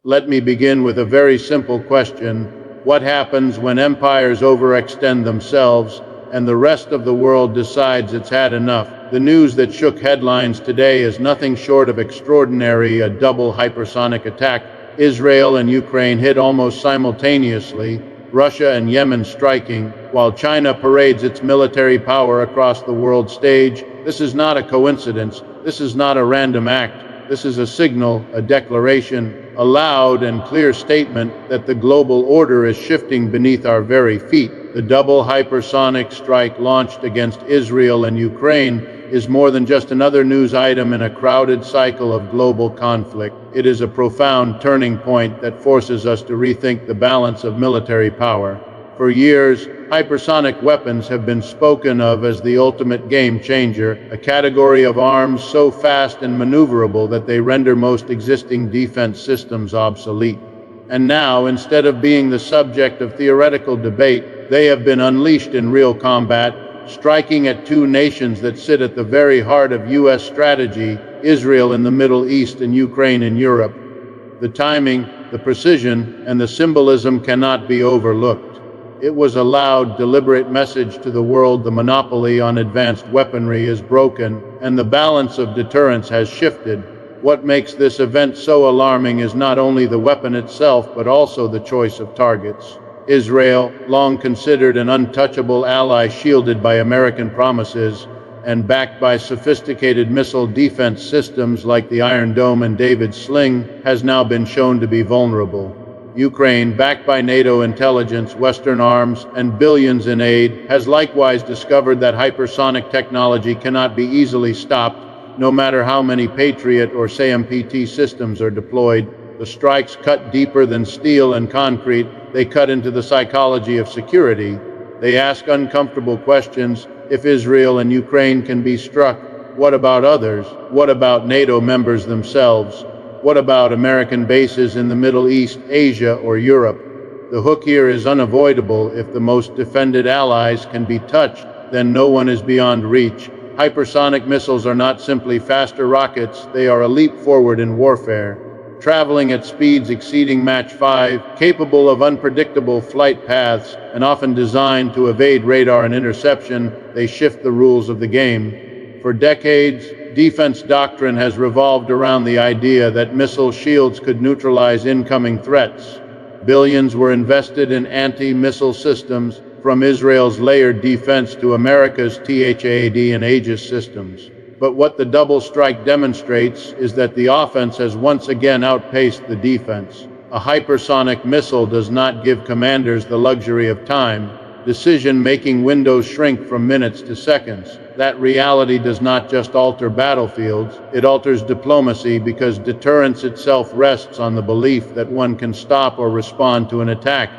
Let me begin with a very simple question. What happens when empires overextend themselves and the rest of the world decides it's had enough? The news that shook headlines today is nothing short of extraordinary, a double hypersonic attack. Israel and Ukraine hit almost simultaneously, Russia and Yemen striking, while China parades its military power across the world stage. This is not a coincidence. This is not a random act. This is a signal, a declaration, a loud and clear statement that the global order is shifting beneath our very feet. The double hypersonic strike launched against Israel and Ukraine is more than just another news item in a crowded cycle of global conflict. It is a profound turning point that forces us to rethink the balance of military power. For years, hypersonic weapons have been spoken of as the ultimate game changer, a category of arms so fast and maneuverable that they render most existing defense systems obsolete. And now, instead of being the subject of theoretical debate, they have been unleashed in real combat, striking at two nations that sit at the very heart of U.S. strategy, Israel in the Middle East and Ukraine in Europe. The timing, the precision, and the symbolism cannot be overlooked. It was a loud, deliberate message to the world. The monopoly on advanced weaponry is broken, and the balance of deterrence has shifted. What makes this event so alarming is not only the weapon itself, but also the choice of targets. Israel, long considered an untouchable ally shielded by American promises, and backed by sophisticated missile defense systems like the Iron Dome and David's Sling, has now been shown to be vulnerable. Ukraine, backed by NATO intelligence, Western arms, and billions in aid, has likewise discovered that hypersonic technology cannot be easily stopped, no matter how many Patriot or SAMPT systems are deployed. The strikes cut deeper than steel and concrete. They cut into the psychology of security. They ask uncomfortable questions. If Israel and Ukraine can be struck, what about others? What about NATO members themselves? What about American bases in the Middle East, Asia, or Europe? The hook here is unavoidable. If the most defended allies can be touched, then no one is beyond reach. Hypersonic missiles are not simply faster rockets, they are a leap forward in warfare. Traveling at speeds exceeding Mach 5, capable of unpredictable flight paths, and often designed to evade radar and interception, they shift the rules of the game. For decades, defense doctrine has revolved around the idea that missile shields could neutralize incoming threats. Billions were invested in anti-missile systems, from Israel's layered defense to America's THAAD and Aegis systems. But what the double strike demonstrates is that the offense has once again outpaced the defense. A hypersonic missile does not give commanders the luxury of time. Decision-making windows shrink from minutes to seconds. That reality does not just alter battlefields, it alters diplomacy, because deterrence itself rests on the belief that one can stop or respond to an attack.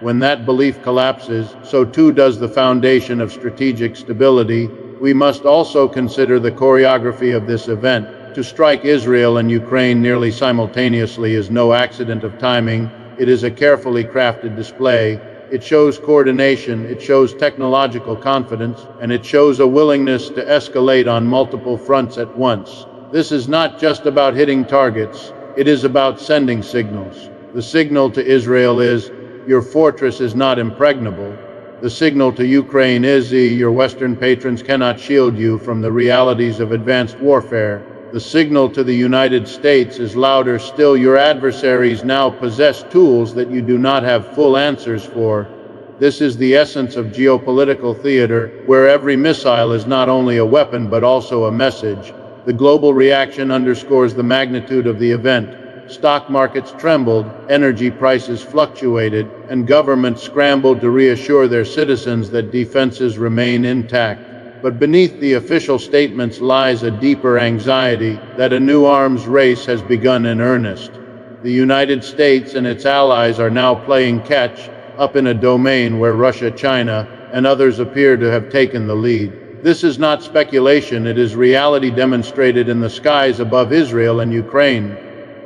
When that belief collapses, so too does the foundation of strategic stability. We must also consider the choreography of this event. To strike Israel and Ukraine nearly simultaneously is no accident of timing. It is a carefully crafted display. It shows coordination, it shows technological confidence, and it shows a willingness to escalate on multiple fronts at once. This is not just about hitting targets, it is about sending signals. The signal to Israel is, your fortress is not impregnable. The signal to Ukraine is, your Western patrons cannot shield you from the realities of advanced warfare. The signal to the United States is louder still, your adversaries now possess tools that you do not have full answers for. This is the essence of geopolitical theater, where every missile is not only a weapon but also a message. The global reaction underscores the magnitude of the event. Stock markets trembled, energy prices fluctuated, and governments scrambled to reassure their citizens that defenses remain intact. But beneath the official statements lies a deeper anxiety that a new arms race has begun in earnest. The United States and its allies are now playing catch up in a domain where Russia, China, and others appear to have taken the lead. This is not speculation, it is reality demonstrated in the skies above Israel and Ukraine.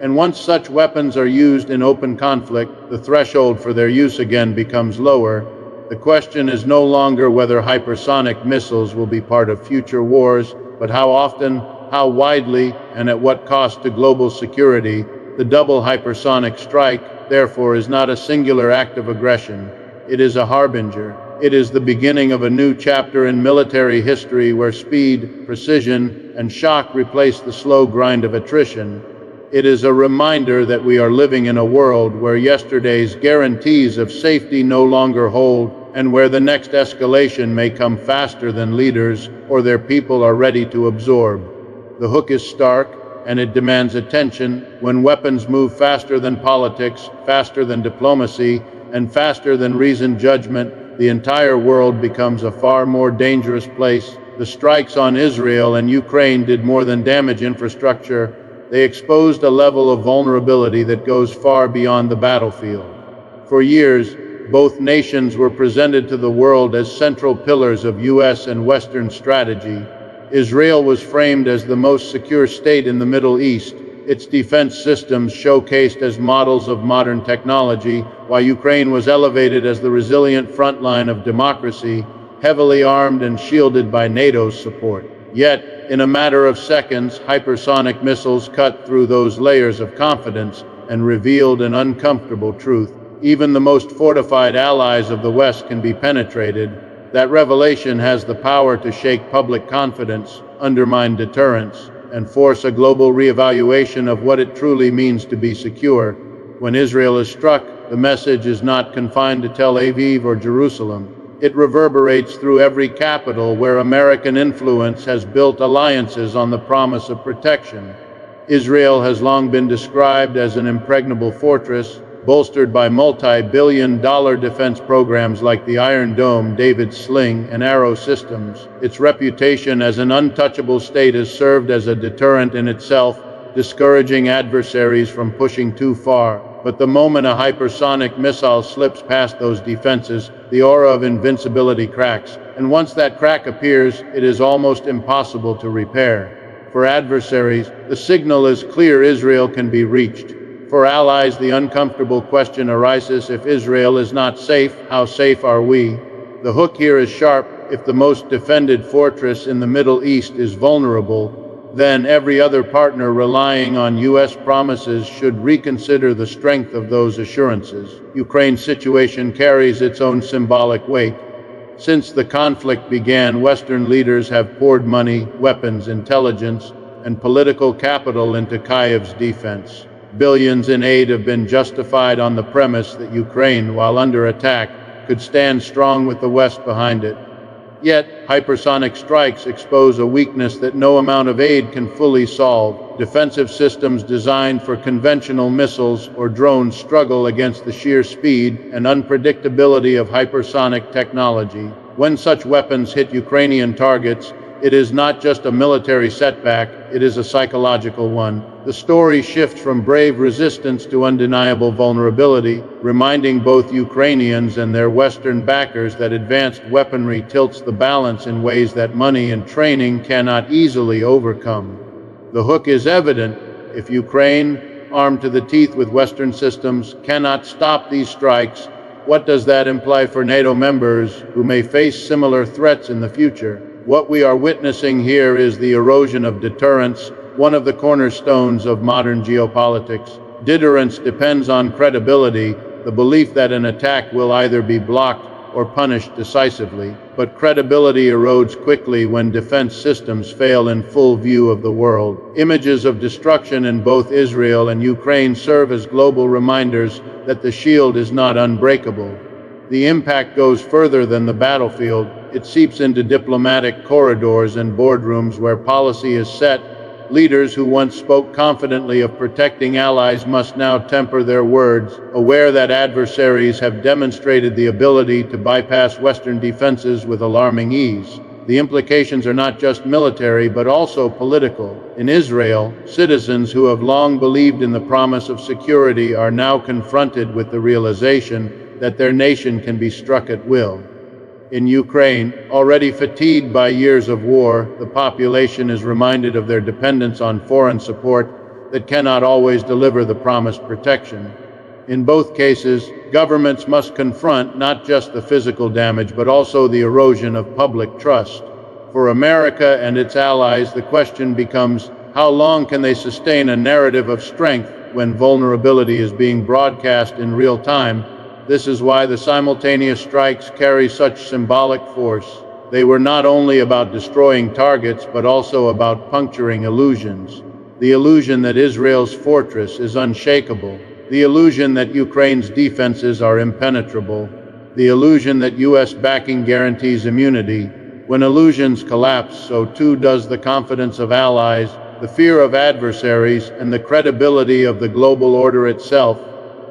And once such weapons are used in open conflict, the threshold for their use again becomes lower. The question is no longer whether hypersonic missiles will be part of future wars, but how often, how widely, and at what cost to global security. The double hypersonic strike, therefore, is not a singular act of aggression. It is a harbinger. It is the beginning of a new chapter in military history where speed, precision, and shock replace the slow grind of attrition. It is a reminder that we are living in a world where yesterday's guarantees of safety no longer hold, and where the next escalation may come faster than leaders or their people are ready to absorb. The hook is stark, and it demands attention. When weapons move faster than politics, faster than diplomacy, and faster than reasoned judgment, the entire world becomes a far more dangerous place. The strikes on Israel and Ukraine did more than damage infrastructure. They exposed a level of vulnerability that goes far beyond the battlefield. For years, both nations were presented to the world as central pillars of U.S. and Western strategy. Israel was framed as the most secure state in the Middle East, its defense systems showcased as models of modern technology, while Ukraine was elevated as the resilient front line of democracy, heavily armed and shielded by NATO's support. Yet, in a matter of seconds, hypersonic missiles cut through those layers of confidence and revealed an uncomfortable truth. Even the most fortified allies of the West can be penetrated. That revelation has the power to shake public confidence, undermine deterrence, and force a global reevaluation of what it truly means to be secure. When Israel is struck, the message is not confined to Tel Aviv or Jerusalem. It reverberates through every capital where American influence has built alliances on the promise of protection. Israel has long been described as an impregnable fortress, bolstered by multi-billion-dollar defense programs like the Iron Dome, David's Sling, and Arrow systems. Its reputation as an untouchable state has served as a deterrent in itself, discouraging adversaries from pushing too far. But the moment a hypersonic missile slips past those defenses, the aura of invincibility cracks, and once that crack appears, it is almost impossible to repair. For adversaries, the signal is clear: Israel can be reached. For allies, the uncomfortable question arises: if Israel is not safe, how safe are we? The hook here is sharp. If the most defended fortress in the Middle East is vulnerable, then every other partner relying on U.S. promises should reconsider the strength of those assurances. Ukraine's situation carries its own symbolic weight. Since the conflict began, Western leaders have poured money, weapons, intelligence, and political capital into Kyiv's defense. Billions in aid have been justified on the premise that Ukraine, while under attack, could stand strong with the West behind it. Yet, hypersonic strikes expose a weakness that no amount of aid can fully solve. Defensive systems designed for conventional missiles or drones struggle against the sheer speed and unpredictability of hypersonic technology. When such weapons hit Ukrainian targets, it is not just a military setback, it is a psychological one. The story shifts from brave resistance to undeniable vulnerability, reminding both Ukrainians and their Western backers that advanced weaponry tilts the balance in ways that money and training cannot easily overcome. The hook is evident. If Ukraine, armed to the teeth with Western systems, cannot stop these strikes, what does that imply for NATO members who may face similar threats in the future? What we are witnessing here is the erosion of deterrence, one of the cornerstones of modern geopolitics. Deterrence depends on credibility, the belief that an attack will either be blocked or punished decisively. But credibility erodes quickly when defense systems fail in full view of the world. Images of destruction in both Israel and Ukraine serve as global reminders that the shield is not unbreakable. The impact goes further than the battlefield. It seeps into diplomatic corridors and boardrooms where policy is set. Leaders who once spoke confidently of protecting allies must now temper their words, aware that adversaries have demonstrated the ability to bypass Western defenses with alarming ease. The implications are not just military, but also political. In Israel, citizens who have long believed in the promise of security are now confronted with the realization that their nation can be struck at will. In Ukraine, already fatigued by years of war, the population is reminded of their dependence on foreign support that cannot always deliver the promised protection. In both cases, governments must confront not just the physical damage, but also the erosion of public trust. For America and its allies, the question becomes, how long can they sustain a narrative of strength when vulnerability is being broadcast in real time. This is why the simultaneous strikes carry such symbolic force. They were not only about destroying targets, but also about puncturing illusions. The illusion that Israel's fortress is unshakable. The illusion that Ukraine's defenses are impenetrable. The illusion that U.S. backing guarantees immunity. When illusions collapse, so too does the confidence of allies, the fear of adversaries, and the credibility of the global order itself.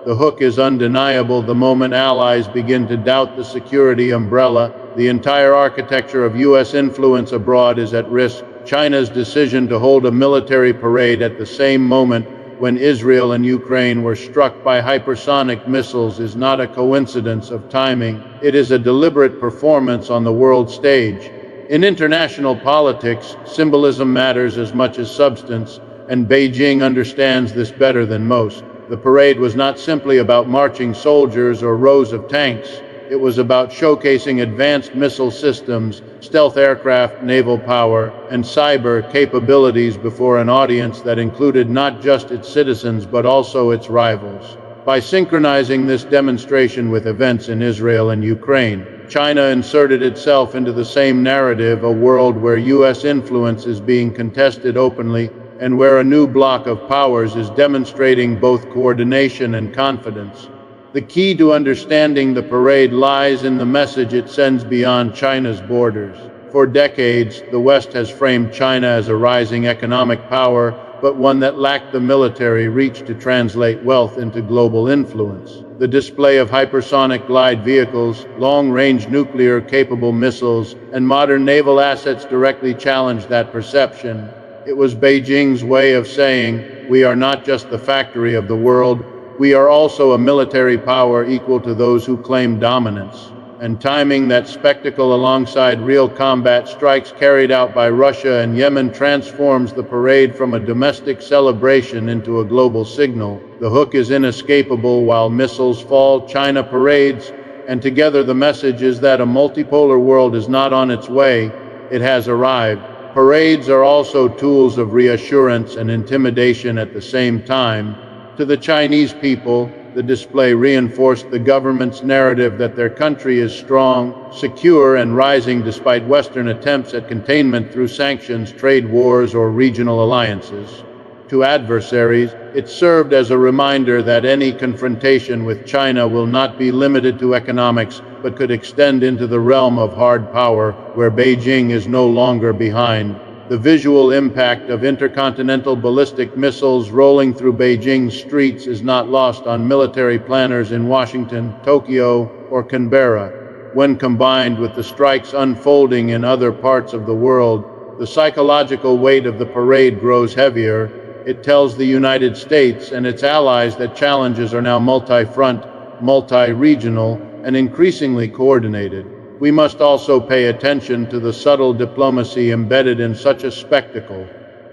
The hook is undeniable the moment allies begin to doubt the security umbrella. The entire architecture of U.S. influence abroad is at risk. China's decision to hold a military parade at the same moment when Israel and Ukraine were struck by hypersonic missiles is not a coincidence of timing. It is a deliberate performance on the world stage. In international politics, symbolism matters as much as substance, and Beijing understands this better than most. The parade was not simply about marching soldiers or rows of tanks. It was about showcasing advanced missile systems, stealth aircraft, naval power, and cyber capabilities before an audience that included not just its citizens but also its rivals. By synchronizing this demonstration with events in Israel and Ukraine, China inserted itself into the same narrative, a world where U.S. influence is being contested openly and where a new bloc of powers is demonstrating both coordination and confidence. The key to understanding the parade lies in the message it sends beyond China's borders. For decades, the West has framed China as a rising economic power, but one that lacked the military reach to translate wealth into global influence. The display of hypersonic glide vehicles, long-range nuclear-capable missiles, and modern naval assets directly challenged that perception. It was Beijing's way of saying, we are not just the factory of the world, we are also a military power equal to those who claim dominance. And timing that spectacle alongside real combat strikes carried out by Russia and Yemen transforms the parade from a domestic celebration into a global signal. The hook is inescapable while missiles fall, China parades, and together the message is that a multipolar world is not on its way, it has arrived. Parades are also tools of reassurance and intimidation at the same time. To the Chinese people, the display reinforced the government's narrative that their country is strong, secure, and rising despite Western attempts at containment through sanctions, trade wars, or regional alliances. To adversaries, it served as a reminder that any confrontation with China will not be limited to economics, but could extend into the realm of hard power, where Beijing is no longer behind. The visual impact of intercontinental ballistic missiles rolling through Beijing's streets is not lost on military planners in Washington, Tokyo, or Canberra. When combined with the strikes unfolding in other parts of the world, the psychological weight of the parade grows heavier. It tells the United States and its allies that challenges are now multi-front, multi-regional, and increasingly coordinated. We must also pay attention to the subtle diplomacy embedded in such a spectacle.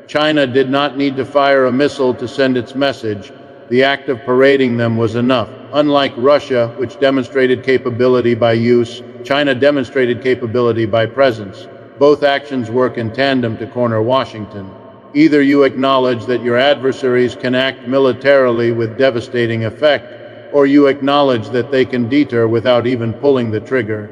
China did not need to fire a missile to send its message. The act of parading them was enough. Unlike Russia, which demonstrated capability by use, China demonstrated capability by presence. Both actions work in tandem to corner Washington. Either you acknowledge that your adversaries can act militarily with devastating effect, or you acknowledge that they can deter without even pulling the trigger.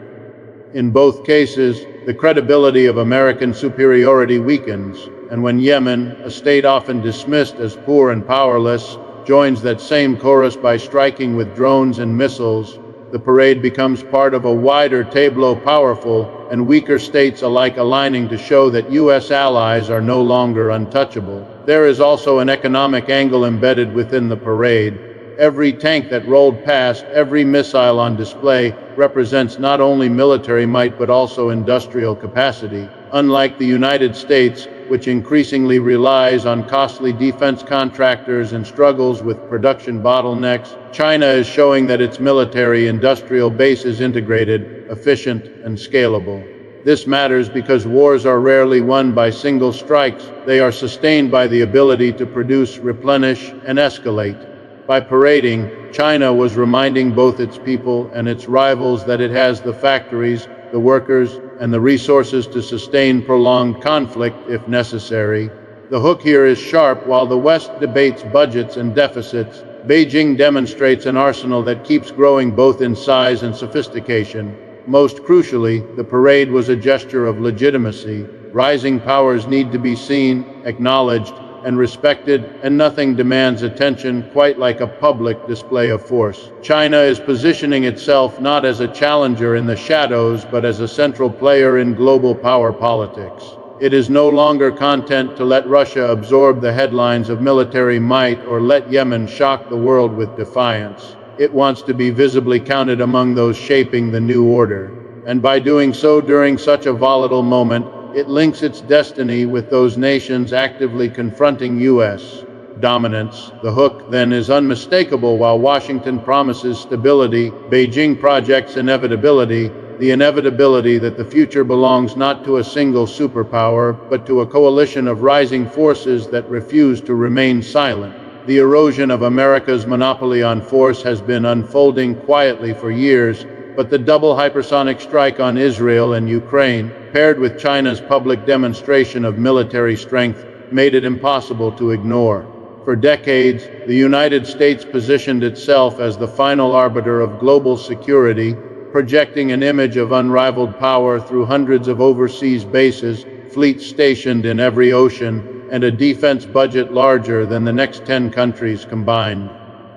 In both cases, the credibility of American superiority weakens, and when Yemen, a state often dismissed as poor and powerless, joins that same chorus by striking with drones and missiles, the parade becomes part of a wider tableau, powerful and weaker states alike aligning to show that U.S. allies are no longer untouchable. There is also an economic angle embedded within the parade. Every tank that rolled past, every missile on display, represents not only military might but also industrial capacity. Unlike the United States, which increasingly relies on costly defense contractors and struggles with production bottlenecks, China is showing that its military-industrial base is integrated, efficient, and scalable. This matters because wars are rarely won by single strikes. They are sustained by the ability to produce, replenish, and escalate. By parading, China was reminding both its people and its rivals that it has the factories, the workers, and the resources to sustain prolonged conflict if necessary. The hook here is sharp. While the West debates budgets and deficits, Beijing demonstrates an arsenal that keeps growing both in size and sophistication. Most crucially, the parade was a gesture of legitimacy. Rising powers need to be seen, acknowledged, and respected, and nothing demands attention quite like a public display of force. China is positioning itself not as a challenger in the shadows, but as a central player in global power politics. It is no longer content to let Russia absorb the headlines of military might or let Yemen shock the world with defiance. It wants to be visibly counted among those shaping the new order. And by doing so during such a volatile moment, it links its destiny with those nations actively confronting U.S. dominance. The hook, then, is unmistakable. While Washington promises stability, Beijing projects inevitability, the inevitability that the future belongs not to a single superpower, but to a coalition of rising forces that refuse to remain silent. The erosion of America's monopoly on force has been unfolding quietly for years, but the double hypersonic strike on Israel and Ukraine, paired with China's public demonstration of military strength, made it impossible to ignore. For decades, the United States positioned itself as the final arbiter of global security, projecting an image of unrivaled power through hundreds of overseas bases, fleets stationed in every ocean, and a defense budget larger than the next 10 countries combined.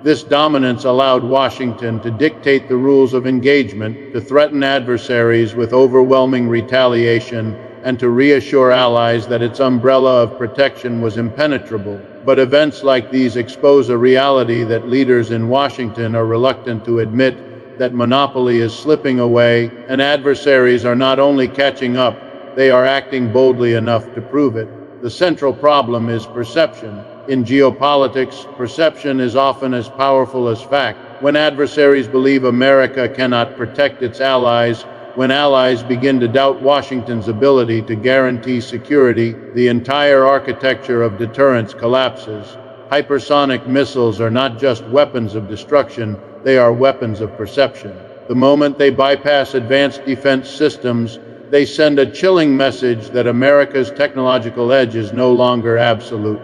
This dominance allowed Washington to dictate the rules of engagement, to threaten adversaries with overwhelming retaliation, and to reassure allies that its umbrella of protection was impenetrable. But events like these expose a reality that leaders in Washington are reluctant to admit: that monopoly is slipping away, and adversaries are not only catching up, they are acting boldly enough to prove it. The central problem is perception. In geopolitics, perception is often as powerful as fact. When adversaries believe America cannot protect its allies, when allies begin to doubt Washington's ability to guarantee security, the entire architecture of deterrence collapses. Hypersonic missiles are not just weapons of destruction, they are weapons of perception. The moment they bypass advanced defense systems, they send a chilling message that America's technological edge is no longer absolute.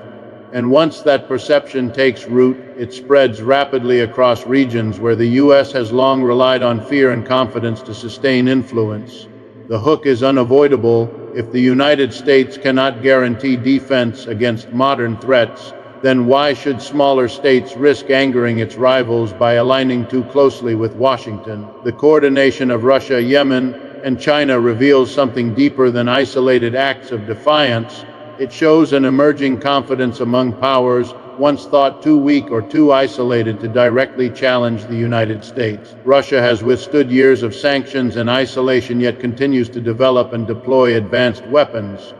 And once that perception takes root, it spreads rapidly across regions where the U.S. has long relied on fear and confidence to sustain influence. The hook is unavoidable. If the United States cannot guarantee defense against modern threats, then why should smaller states risk angering its rivals by aligning too closely with Washington? The coordination of Russia, Yemen, and China reveals something deeper than isolated acts of defiance. It shows an emerging confidence among powers once thought too weak or too isolated to directly challenge the United States. Russia has withstood years of sanctions and isolation, yet continues to develop and deploy advanced weapons.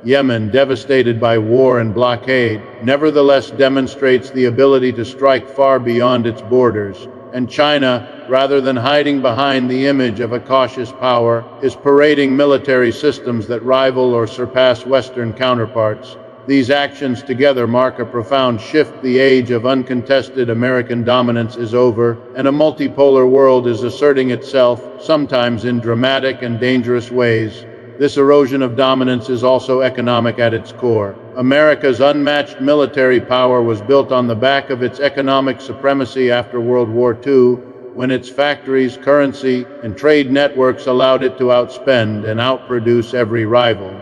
Yemen, devastated by war and blockade, nevertheless demonstrates the ability to strike far beyond its borders. And China, rather than hiding behind the image of a cautious power, is parading military systems that rival or surpass Western counterparts. These actions together mark a profound shift. The age of uncontested American dominance is over, and a multipolar world is asserting itself, sometimes in dramatic and dangerous ways. This erosion of dominance is also economic at its core. America's unmatched military power was built on the back of its economic supremacy after World War II, when its factories, currency, and trade networks allowed it to outspend and outproduce every rival.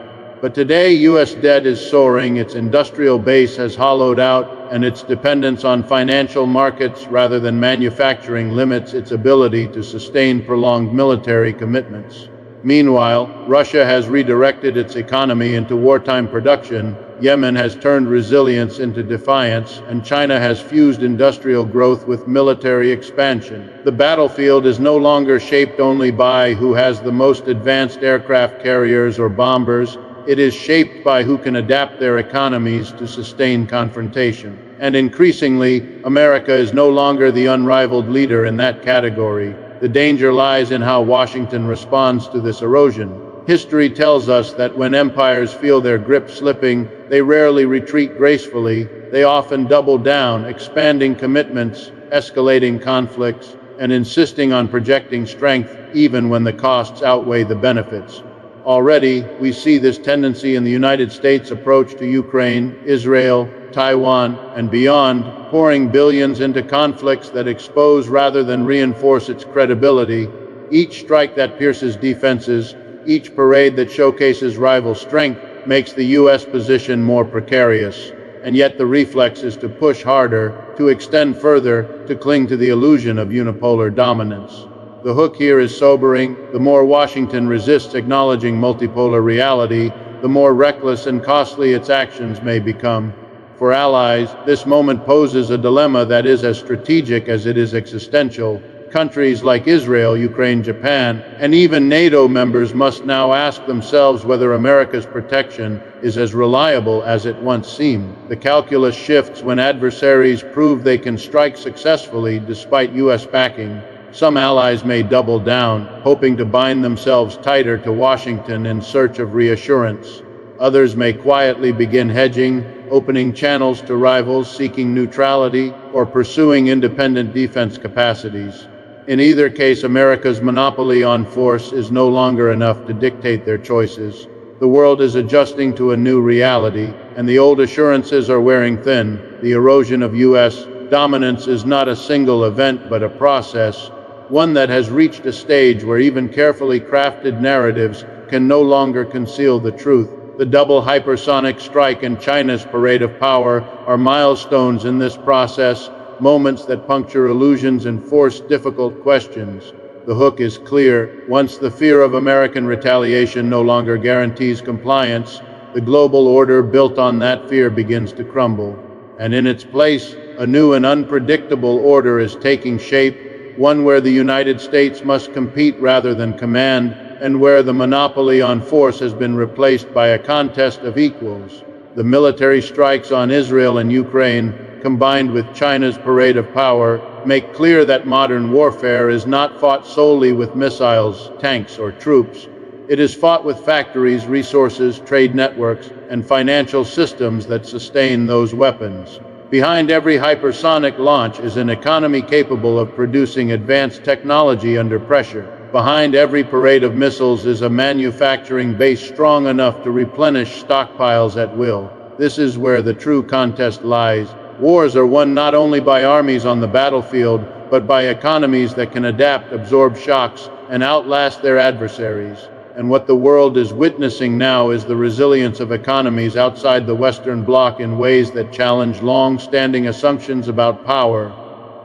But today, U.S. debt is soaring, its industrial base has hollowed out, and its dependence on financial markets rather than manufacturing limits its ability to sustain prolonged military commitments. Meanwhile, Russia has redirected its economy into wartime production, Yemen has turned resilience into defiance, and China has fused industrial growth with military expansion. The battlefield is no longer shaped only by who has the most advanced aircraft carriers or bombers. It is shaped by who can adapt their economies to sustain confrontation. And increasingly, America is no longer the unrivaled leader in that category. The danger lies in how Washington responds to this erosion. History tells us that when empires feel their grip slipping, they rarely retreat gracefully. They often double down, expanding commitments, escalating conflicts, and insisting on projecting strength even when the costs outweigh the benefits. Already, we see this tendency in the United States' approach to Ukraine, Israel, Taiwan, and beyond, pouring billions into conflicts that expose rather than reinforce its credibility. Each strike that pierces defenses, each parade that showcases rival strength, makes the U.S. position more precarious. And yet the reflex is to push harder, to extend further, to cling to the illusion of unipolar dominance. The hook here is sobering. The more Washington resists acknowledging multipolar reality, the more reckless and costly its actions may become. For allies, this moment poses a dilemma that is as strategic as it is existential. Countries like Israel, Ukraine, Japan, and even NATO members must now ask themselves whether America's protection is as reliable as it once seemed. The calculus shifts when adversaries prove they can strike successfully despite U.S. backing. Some allies may double down, hoping to bind themselves tighter to Washington in search of reassurance. Others may quietly begin hedging, opening channels to rivals seeking neutrality or pursuing independent defense capacities. In either case, America's monopoly on force is no longer enough to dictate their choices. The world is adjusting to a new reality, and the old assurances are wearing thin. The erosion of U.S. dominance is not a single event but a process, one that has reached a stage where even carefully crafted narratives can no longer conceal the truth. The double hypersonic strike and China's parade of power are milestones in this process, moments that puncture illusions and force difficult questions. The hook is clear. Once the fear of American retaliation no longer guarantees compliance, the global order built on that fear begins to crumble. And in its place, a new and unpredictable order is taking shape, one where the United States must compete rather than command, and where the monopoly on force has been replaced by a contest of equals. The military strikes on Israel and Ukraine, combined with China's parade of power, make clear that modern warfare is not fought solely with missiles, tanks, or troops. It is fought with factories, resources, trade networks, and financial systems that sustain those weapons. Behind every hypersonic launch is an economy capable of producing advanced technology under pressure. Behind every parade of missiles is a manufacturing base strong enough to replenish stockpiles at will. This is where the true contest lies. Wars are won not only by armies on the battlefield, but by economies that can adapt, absorb shocks, and outlast their adversaries. And what the world is witnessing now is the resilience of economies outside the Western Bloc in ways that challenge long-standing assumptions about power.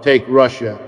Take Russia.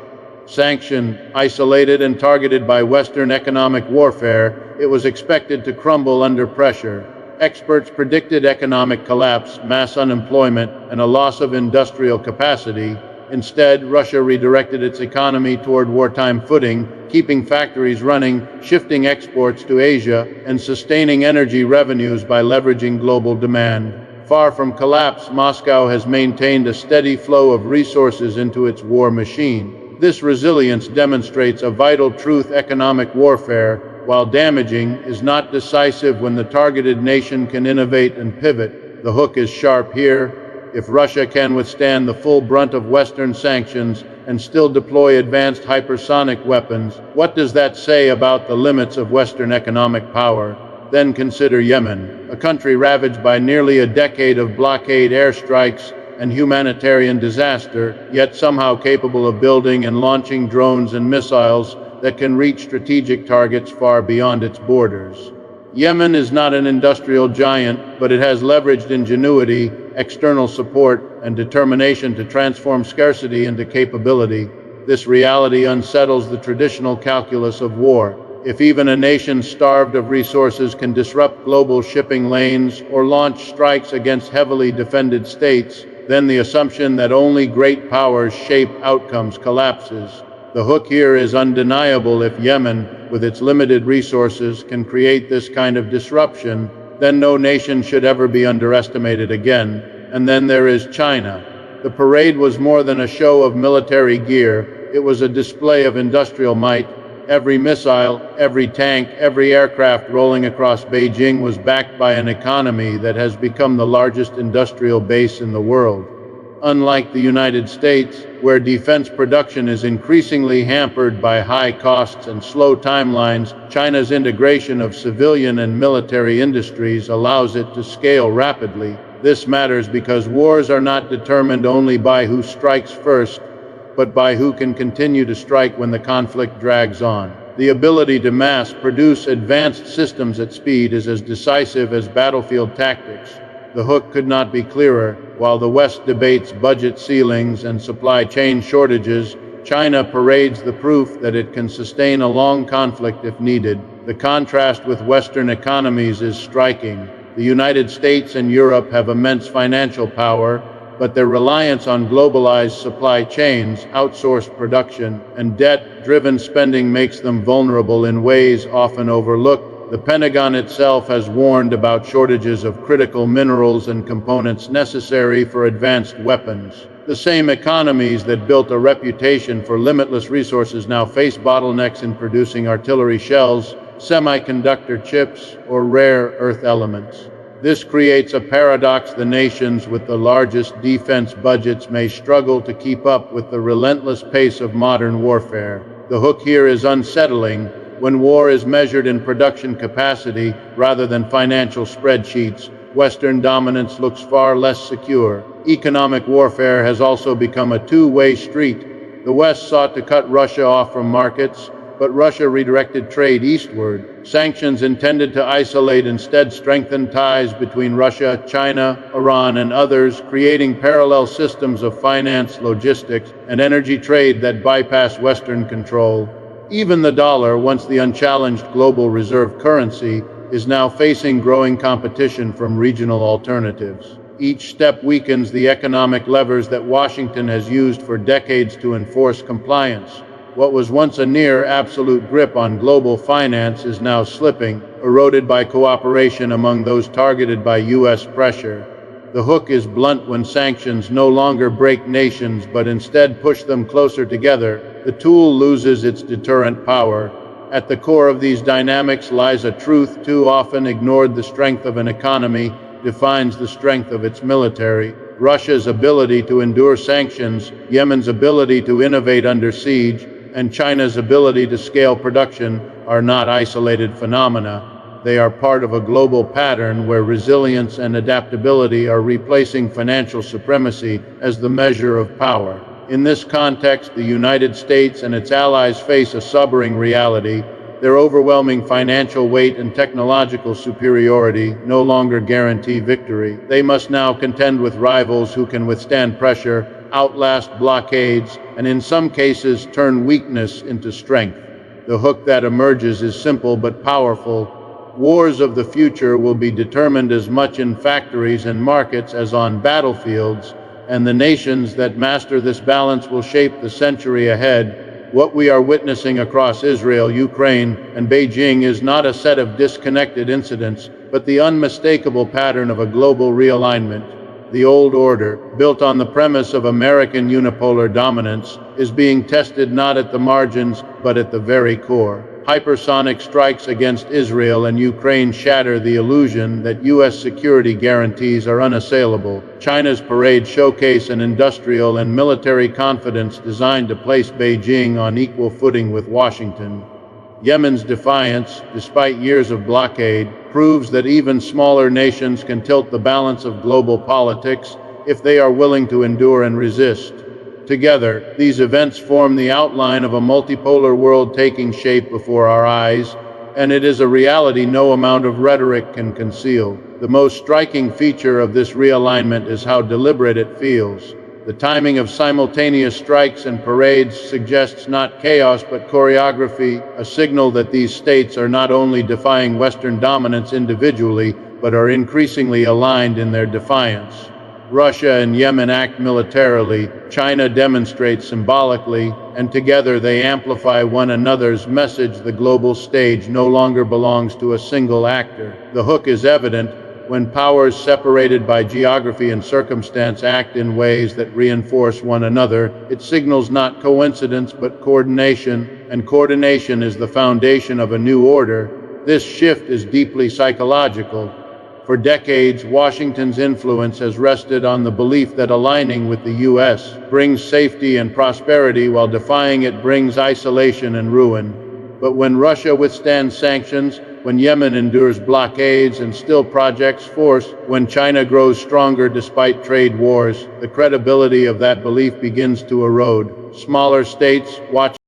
Sanctioned, isolated, and targeted by Western economic warfare, it was expected to crumble under pressure. Experts predicted economic collapse, mass unemployment, and a loss of industrial capacity. Instead, Russia redirected its economy toward wartime footing, keeping factories running, shifting exports to Asia, and sustaining energy revenues by leveraging global demand. Far from collapse, Moscow has maintained a steady flow of resources into its war machine. This resilience demonstrates a vital truth: economic warfare, while damaging, is not decisive when the targeted nation can innovate and pivot. The hook is sharp here. If Russia can withstand the full brunt of Western sanctions and still deploy advanced hypersonic weapons, what does that say about the limits of Western economic power? Then consider Yemen, a country ravaged by nearly a decade of blockade, airstrikes, and humanitarian disaster, yet somehow capable of building and launching drones and missiles that can reach strategic targets far beyond its borders. Yemen is not an industrial giant, but it has leveraged ingenuity, external support, and determination to transform scarcity into capability. This reality unsettles the traditional calculus of war. If even a nation starved of resources can disrupt global shipping lanes or launch strikes against heavily defended states, then the assumption that only great powers shape outcomes collapses. The hook here is undeniable. If Yemen, with its limited resources, can create this kind of disruption, then no nation should ever be underestimated again. And then there is China. The parade was more than a show of military gear. It was a display of industrial might. Every missile, every tank, every aircraft rolling across Beijing was backed by an economy that has become the largest industrial base in the world. Unlike the United States, where defense production is increasingly hampered by high costs and slow timelines, China's integration of civilian and military industries allows it to scale rapidly. This matters because wars are not determined only by who strikes first, but by who can continue to strike when the conflict drags on. The ability to mass produce advanced systems at speed is as decisive as battlefield tactics. The hook could not be clearer. While the West debates budget ceilings and supply chain shortages, China parades the proof that it can sustain a long conflict if needed. The contrast with Western economies is striking. The United States and Europe have immense financial power, but their reliance on globalized supply chains, outsourced production, and debt-driven spending makes them vulnerable in ways often overlooked. The Pentagon itself has warned about shortages of critical minerals and components necessary for advanced weapons. The same economies that built a reputation for limitless resources now face bottlenecks in producing artillery shells, semiconductor chips, or rare earth elements. This creates a paradox. The nations with the largest defense budgets may struggle to keep up with the relentless pace of modern warfare. The hook here is unsettling. When war is measured in production capacity rather than financial spreadsheets, Western dominance looks far less secure. Economic warfare has also become a two-way street. The West sought to cut Russia off from markets, but Russia redirected trade eastward. Sanctions intended to isolate instead strengthened ties between Russia, China, Iran, and others, creating parallel systems of finance, logistics, and energy trade that bypass Western control. Even the dollar, once the unchallenged global reserve currency, is now facing growing competition from regional alternatives. Each step weakens the economic levers that Washington has used for decades to enforce compliance. What was once a near absolute grip on global finance is now slipping, eroded by cooperation among those targeted by U.S. pressure. The hook is blunt when sanctions no longer break nations but instead push them closer together. The tool loses its deterrent power. At the core of these dynamics lies a truth too often ignored: the strength of an economy defines the strength of its military. Russia's ability to endure sanctions, Yemen's ability to innovate under siege, and China's ability to scale production are not isolated phenomena. They are part of a global pattern where resilience and adaptability are replacing financial supremacy as the measure of power. In this context, the United States and its allies face a sobering reality. Their overwhelming financial weight and technological superiority no longer guarantee victory. They must now contend with rivals who can withstand pressure, outlast blockades, and in some cases turn weakness into strength. The hook that emerges is simple but powerful. Wars of the future will be determined as much in factories and markets as on battlefields, and the nations that master this balance will shape the century ahead. What we are witnessing across Israel, Ukraine, and Beijing is not a set of disconnected incidents, but the unmistakable pattern of a global realignment. The old order, built on the premise of American unipolar dominance, is being tested not at the margins, but at the very core. Hypersonic strikes against Israel and Ukraine shatter the illusion that U.S. security guarantees are unassailable. China's parades showcase an industrial and military confidence designed to place Beijing on equal footing with Washington. Yemen's defiance, despite years of blockade, proves that even smaller nations can tilt the balance of global politics if they are willing to endure and resist. Together, these events form the outline of a multipolar world taking shape before our eyes, and it is a reality no amount of rhetoric can conceal. The most striking feature of this realignment is how deliberate it feels. The timing of simultaneous strikes and parades suggests not chaos but choreography, a signal that these states are not only defying Western dominance individually, but are increasingly aligned in their defiance. Russia and Yemen act militarily, China demonstrates symbolically, and together they amplify one another's message. The global stage no longer belongs to a single actor. The hook is evident. When powers separated by geography and circumstance act in ways that reinforce one another, it signals not coincidence but coordination, and coordination is the foundation of a new order. This shift is deeply psychological. For decades, Washington's influence has rested on the belief that aligning with the U.S. brings safety and prosperity, while defying it brings isolation and ruin. But when Russia withstands sanctions, when Yemen endures blockades and still projects force, when China grows stronger despite trade wars, the credibility of that belief begins to erode. Smaller states watch